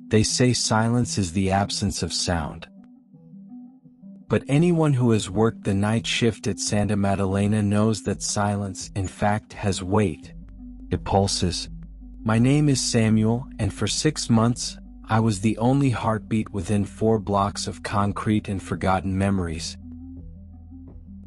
They say silence is the absence of sound. But anyone who has worked the night shift at Santa Madalena knows that silence, in fact, has weight. It pulses. My name is Samuel, and for 6 months, I was the only heartbeat within 4 blocks of concrete and forgotten memories.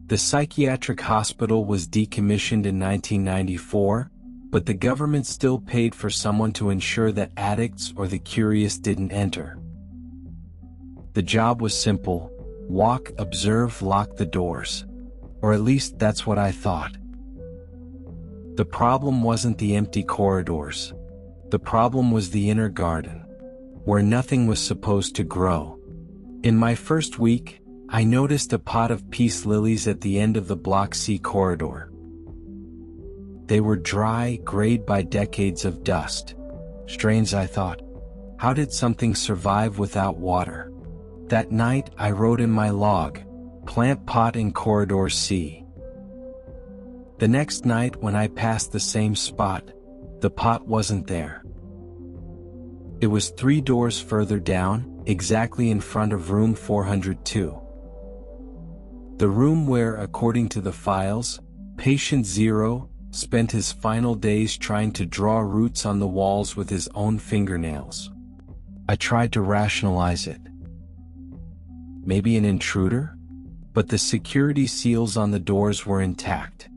The psychiatric hospital was decommissioned in 1994, but the government still paid for someone to ensure that addicts or the curious didn't enter. The job was simple: walk, observe, lock the doors. Or at least that's what I thought. The problem wasn't the empty corridors. The problem was the inner garden, where nothing was supposed to grow. In my first week, I noticed a pot of peace lilies at the end of the Block C corridor. They were dry, grayed by decades of dust. Strange, I thought. How did something survive without water? That night, I wrote in my log, "Plant pot in corridor C." The next night, when I passed the same spot, the pot wasn't there. It was 3 doors further down, exactly in front of room 402. The room where, according to the files, patient 0 spent his final days trying to draw roots on the walls with his own fingernails. I tried to rationalize it. Maybe an intruder? But the security seals on the doors were intact.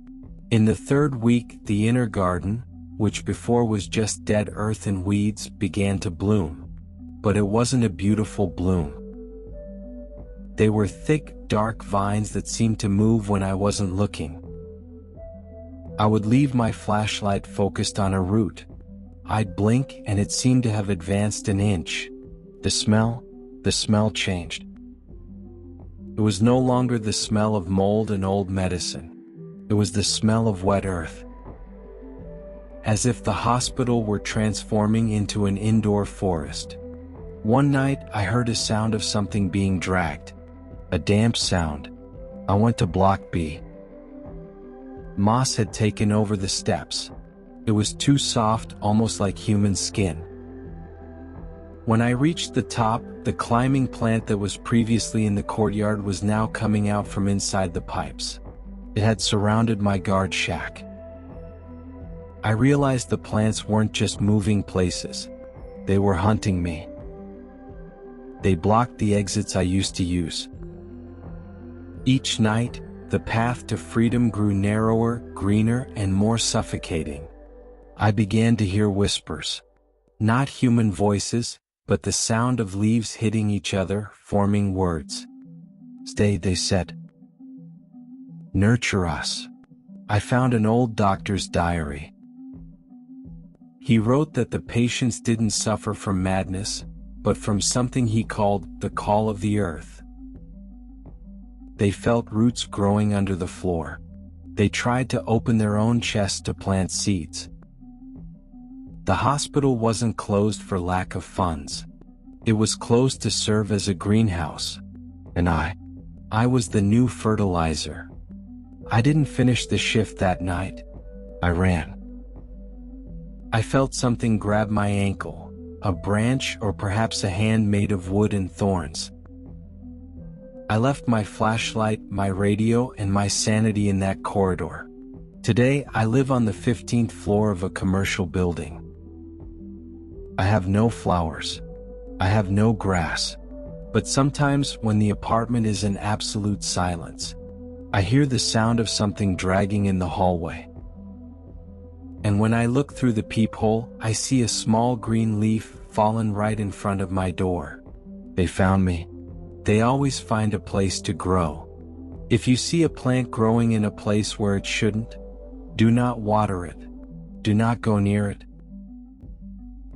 In the 3rd week, the inner garden, which before was just dead earth and weeds, began to bloom. But it wasn't a beautiful bloom. They were thick, dark vines that seemed to move when I wasn't looking. I would leave my flashlight focused on a root. I'd blink and it seemed to have advanced an inch. The smell changed. It was no longer the smell of mold and old medicine. It was the smell of wet earth. As if the hospital were transforming into an indoor forest. One night, I heard a sound of something being dragged. A damp sound. I went to Block B. Moss had taken over the steps. It was too soft, almost like human skin. When I reached the top, the climbing plant that was previously in the courtyard was now coming out from inside the pipes. It had surrounded my guard shack. I realized the plants weren't just moving places. They were hunting me. They blocked the exits I used to use. Each night, the path to freedom grew narrower, greener, and more suffocating. I began to hear whispers. Not human voices, but the sound of leaves hitting each other, forming words. "Stay," they said. "Nurture us." I found an old doctor's diary. He wrote that the patients didn't suffer from madness, but from something he called the call of the earth. They felt roots growing under the floor. They tried to open their own chests to plant seeds. The hospital wasn't closed for lack of funds. It was closed to serve as a greenhouse. And I was the new fertilizer. I didn't finish the shift that night. I ran. I felt something grab my ankle, a branch or perhaps a hand made of wood and thorns. I left my flashlight, my radio, and my sanity in that corridor. Today, I live on the 15th floor of a commercial building. I have no flowers. I have no grass. But sometimes, when the apartment is in absolute silence, I hear the sound of something dragging in the hallway. And when I look through the peephole, I see a small green leaf fallen right in front of my door. They found me. They always find a place to grow. If you see a plant growing in a place where it shouldn't, do not water it. Do not go near it.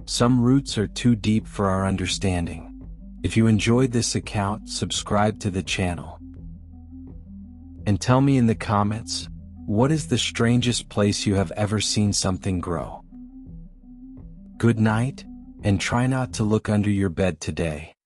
Some roots are too deep for our understanding. If you enjoyed this account, subscribe to the channel. And tell me in the comments, what is the strangest place you have ever seen something grow? Good night, and try not to look under your bed today.